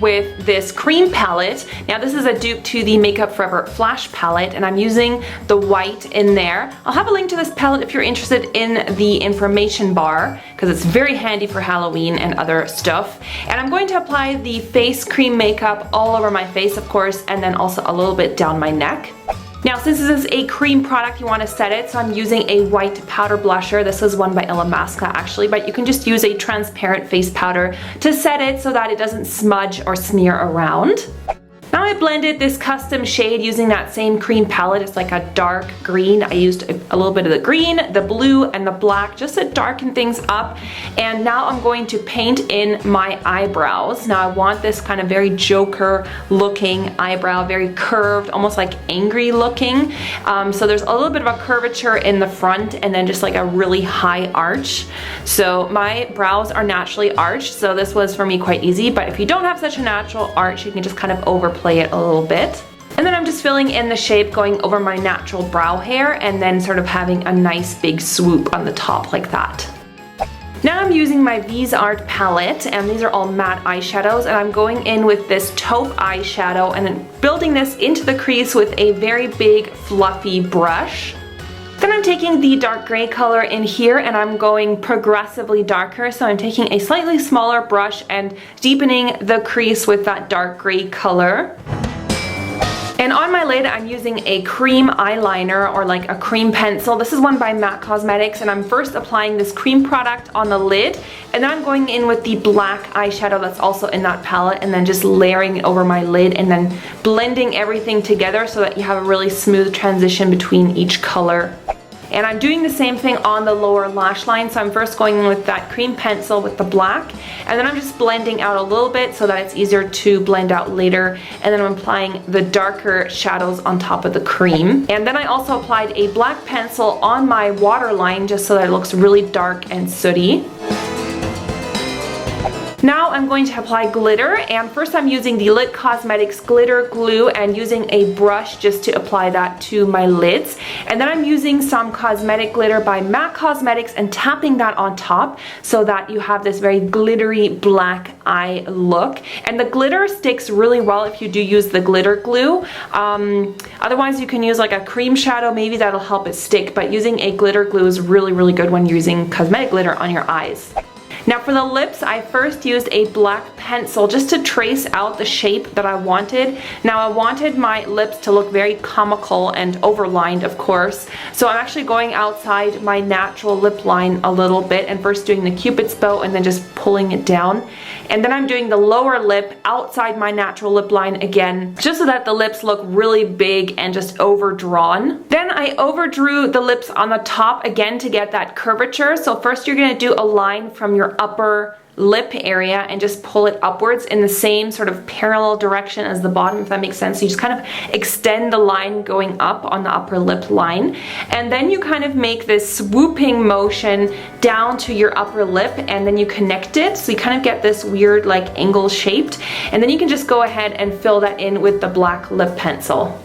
with this cream palette. Now this is a dupe to the Makeup Forever Flash palette, and I'm using the white in there. I'll have a link to this palette if you're interested in the information bar, because it's very handy for Halloween and other stuff. And I'm going to apply the face cream makeup all over my face, of course, and then also a little bit down my neck. Now, since this is a cream product, you want to set it, so I'm using a white powder blusher. This is one by Illamasqua actually, but you can just use a transparent face powder to set it so that it doesn't smudge or smear around. Now I blended this custom shade using that same cream palette. It's like a dark green. I used a little bit of the green, the blue, and the black just to darken things up. And now I'm going to paint in my eyebrows. Now I want this kind of very Joker looking eyebrow, very curved, almost like angry looking. So there's a little bit of a curvature in the front and then just like a really high arch. So my brows are naturally arched, so this was for me quite easy. But if you don't have such a natural arch, you can just kind of overplay it a little bit. And then I'm just filling in the shape going over my natural brow hair and then sort of having a nice big swoop on the top like that. Now I'm using my V's Art palette, and these are all matte eyeshadows, and I'm going in with this taupe eyeshadow and then building this into the crease with a very big fluffy brush. Then I'm taking the dark gray color in here and I'm going progressively darker, so I'm taking a slightly smaller brush and deepening the crease with that dark gray color. And on my lid, I'm using a cream eyeliner or like a cream pencil. This is one by MAC Cosmetics, and I'm first applying this cream product on the lid, and then I'm going in with the black eyeshadow that's also in that palette and then just layering it over my lid and then blending everything together so that you have a really smooth transition between each color. And I'm doing the same thing on the lower lash line, so I'm first going in with that cream pencil with the black, and then I'm just blending out a little bit so that it's easier to blend out later, and then I'm applying the darker shadows on top of the cream. And then I also applied a black pencil on my waterline just so that it looks really dark and sooty. Now I'm going to apply glitter, and first I'm using the Lit Cosmetics glitter glue and using a brush just to apply that to my lids. And then I'm using some cosmetic glitter by MAC Cosmetics and tapping that on top so that you have this very glittery black eye look. And the glitter sticks really well if you do use the glitter glue. Otherwise you can use like a cream shadow, maybe that'll help it stick, but using a glitter glue is really, really good when you're using cosmetic glitter on your eyes. Now for the lips, I first used a black pencil just to trace out the shape that I wanted. Now I wanted my lips to look very comical and overlined, of course. So I'm actually going outside my natural lip line a little bit and first doing the Cupid's bow and then just pulling it down. And then I'm doing the lower lip outside my natural lip line again, just so that the lips look really big and just overdrawn. Then I overdrew the lips on the top again to get that curvature. So first you're gonna do a line from your upper lip area and just pull it upwards in the same sort of parallel direction as the bottom, if that makes sense. So you just kind of extend the line going up on the upper lip line, and then you kind of make this swooping motion down to your upper lip and then you connect it, so you kind of get this weird like angle shaped, and then you can just go ahead and fill that in with the black lip pencil.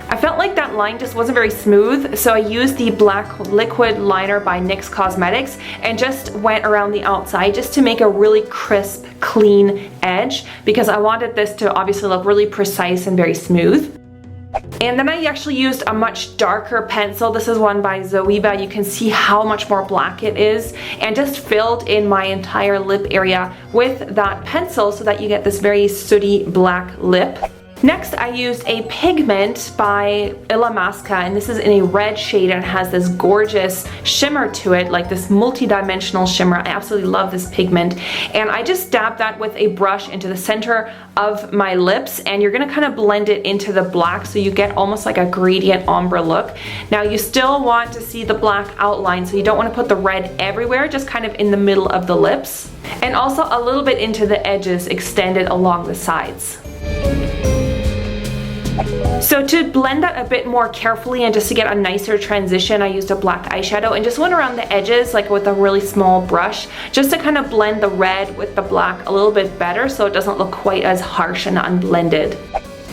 I felt like that line just wasn't very smooth, so I used the black liquid liner by NYX Cosmetics and just went around the outside just to make a really crisp, clean edge, because I wanted this to obviously look really precise and very smooth. And then I actually used a much darker pencil. This is one by Zoeva. You can see how much more black it is, and just filled in my entire lip area with that pencil so that you get this very sooty black lip. Next, I used a pigment by Illamasqua, and this is in a red shade and it has this gorgeous shimmer to it, like this multi-dimensional shimmer. I absolutely love this pigment. And I just dabbed that with a brush into the center of my lips, and you're gonna kind of blend it into the black so you get almost like a gradient ombre look. Now you still want to see the black outline, so you don't want to put the red everywhere, just kind of in the middle of the lips. And also a little bit into the edges, extended along the sides. So to blend that a bit more carefully and just to get a nicer transition, I used a black eyeshadow and just went around the edges like with a really small brush, just to kind of blend the red with the black a little bit better so it doesn't look quite as harsh and unblended.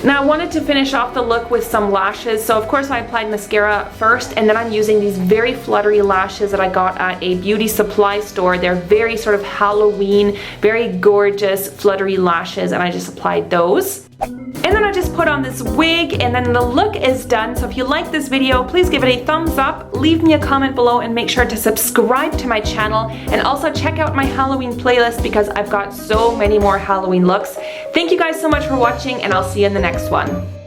Now I wanted to finish off the look with some lashes, so of course I applied mascara first, and then I'm using these very fluttery lashes that I got at a beauty supply store. They're very sort of Halloween, very gorgeous fluttery lashes, and I just applied those. And then I just put on this wig, and then the look is done. So if you like this video, please give it a thumbs up, leave me a comment below, and make sure to subscribe to my channel, and also check out my Halloween playlist because I've got so many more Halloween looks. Thank you guys so much for watching, and I'll see you in the next one.